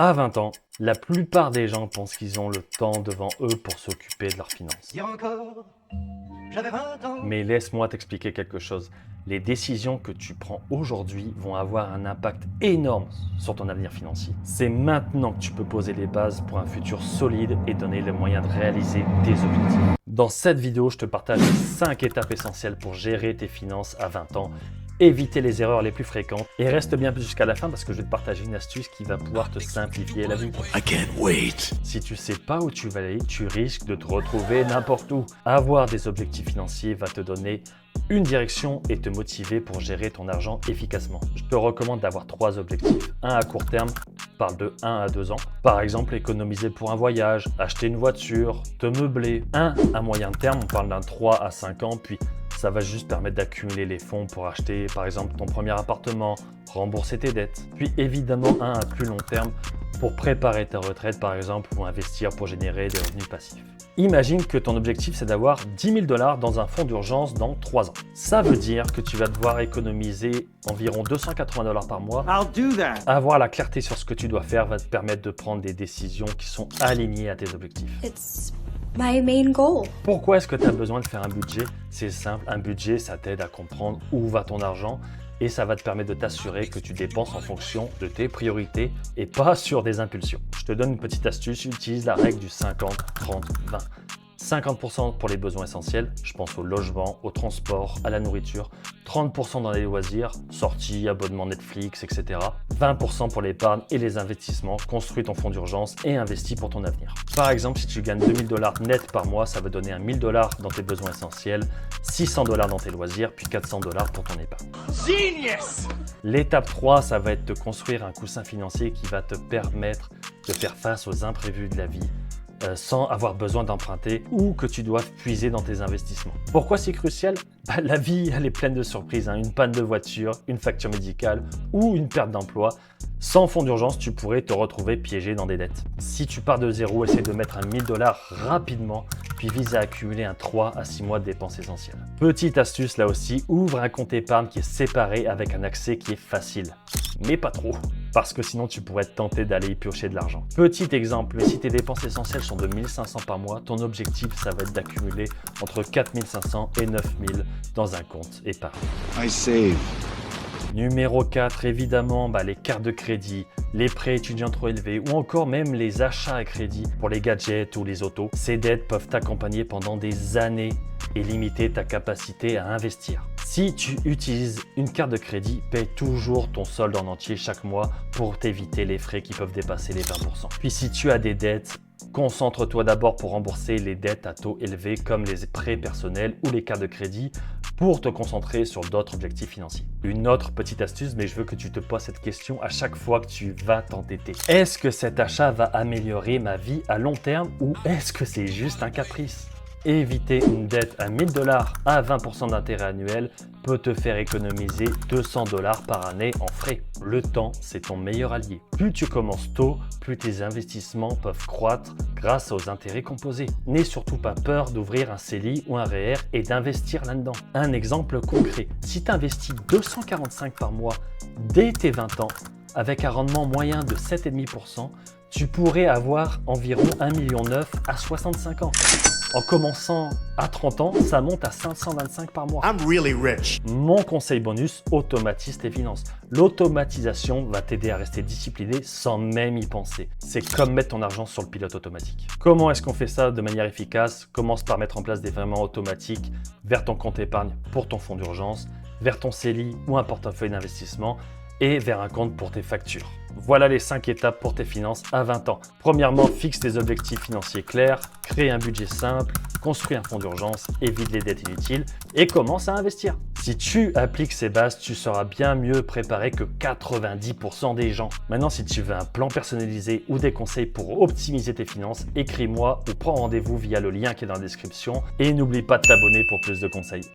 À 20 ans, la plupart des gens pensent qu'ils ont le temps devant eux pour s'occuper de leurs finances. Hier encore, j'avais 20 ans. Mais laisse-moi t'expliquer quelque chose. Les décisions que tu prends aujourd'hui vont avoir un impact énorme sur ton avenir financier. C'est maintenant que tu peux poser les bases pour un futur solide et donner les moyens de réaliser tes objectifs. Dans cette vidéo, je te partage 5 étapes essentielles pour gérer tes finances à 20 ans, éviter les erreurs les plus fréquentes et reste bien jusqu'à la fin parce que je vais te partager une astuce qui va pouvoir te simplifier la vie. I can't wait. Si tu sais pas où tu vas aller, tu risques de te retrouver n'importe où. Avoir des objectifs financiers va te donner une direction et te motiver pour gérer ton argent efficacement. Je te recommande d'avoir 3 objectifs. Un à court terme, parle de 1 à 2 ans. Par exemple, économiser pour un voyage, acheter une voiture, te meubler. Un à moyen terme, on parle d'un 3 à 5 ans, puis ça va juste permettre d'accumuler les fonds pour acheter par exemple ton premier appartement, rembourser tes dettes. Puis évidemment un à plus long terme pour préparer ta retraite par exemple ou investir pour générer des revenus passifs. Imagine que ton objectif c'est d'avoir 10 000 $ dans un fonds d'urgence dans 3 ans. Ça veut dire que tu vas devoir économiser environ 280 $ par mois. I'll do that. Avoir la clarté sur ce que tu dois faire va te permettre de prendre des décisions qui sont alignées à tes objectifs. It's my main goal. Pourquoi est-ce que tu as besoin de faire un budget? C'est simple, un budget, ça t'aide à comprendre où va ton argent et ça va te permettre de t'assurer que tu dépenses en fonction de tes priorités et pas sur des impulsions. Je te donne une petite astuce, utilise la règle du 50, 30, 20. 50% pour les besoins essentiels, je pense au logement, au transport, à la nourriture, 30% dans les loisirs, sorties, abonnements Netflix, etc. 20% pour l'épargne et les investissements, construis ton fonds d'urgence et investis pour ton avenir. Par exemple, si tu gagnes 2 000 $ net par mois, ça va donner 1 000 $ dans tes besoins essentiels, 600 $ dans tes loisirs, puis 400 $ pour ton épargne. Genius. L'étape 3, ça va être de construire un coussin financier qui va te permettre de faire face aux imprévus de la vie, sans avoir besoin d'emprunter ou que tu dois puiser dans tes investissements. Pourquoi c'est crucial? La vie, elle est pleine de surprises. Une panne de voiture, une facture médicale ou une perte d'emploi. Sans fonds d'urgence, tu pourrais te retrouver piégé dans des dettes. Si tu pars de zéro, essaie de mettre 1 000 $ rapidement, puis vise à accumuler un 3 à 6 mois de dépenses essentielles. Petite astuce là aussi, ouvre un compte épargne qui est séparé avec un accès qui est facile. Mais pas trop, parce que sinon tu pourrais te tenter d'aller y piocher de l'argent. Petit exemple, si tes dépenses essentielles sont de 1 500 par mois, ton objectif ça va être d'accumuler entre 4 500 et 9 000 dans un compte épargne. I save. Numéro 4, évidemment, les cartes de crédit, les prêts étudiants trop élevés ou encore même les achats à crédit pour les gadgets ou les autos. Ces dettes peuvent t'accompagner pendant des années et limiter ta capacité à investir. Si tu utilises une carte de crédit, paye toujours ton solde en entier chaque mois pour t'éviter les frais qui peuvent dépasser les 20%. Puis si tu as des dettes, concentre-toi d'abord pour rembourser les dettes à taux élevés comme les prêts personnels ou les cartes de crédit pour te concentrer sur d'autres objectifs financiers. Une autre petite astuce, mais je veux que tu te poses cette question à chaque fois que tu vas t'endetter. Est-ce que cet achat va améliorer ma vie à long terme ou est-ce que c'est juste un caprice? Éviter une dette à 1 000 $ à 20% d'intérêt annuel peut te faire économiser 200 $ par année en frais. Le temps, c'est ton meilleur allié. Plus tu commences tôt, plus tes investissements peuvent croître grâce aux intérêts composés. N'aie surtout pas peur d'ouvrir un CELI ou un REER et d'investir là-dedans. Un exemple concret, si tu investis 245 par mois dès tes 20 ans, avec un rendement moyen de 7,5%, tu pourrais avoir environ 1,9 million à 65 ans. En commençant à 30 ans, ça monte à 525 par mois. I'm really rich. Mon conseil bonus, automatise tes finances. L'automatisation va t'aider à rester discipliné sans même y penser. C'est comme mettre ton argent sur le pilote automatique. Comment est-ce qu'on fait ça de manière efficace? Commence par mettre en place des virements automatiques vers ton compte épargne pour ton fonds d'urgence, vers ton CELI ou un portefeuille d'investissement et vers un compte pour tes factures. Voilà les 5 étapes pour tes finances à 20 ans. Premièrement, fixe tes objectifs financiers clairs, crée un budget simple, construis un fonds d'urgence, évite les dettes inutiles et commence à investir. Si tu appliques ces bases, tu seras bien mieux préparé que 90% des gens. Maintenant, si tu veux un plan personnalisé ou des conseils pour optimiser tes finances, écris-moi ou prends rendez-vous via le lien qui est dans la description et n'oublie pas de t'abonner pour plus de conseils.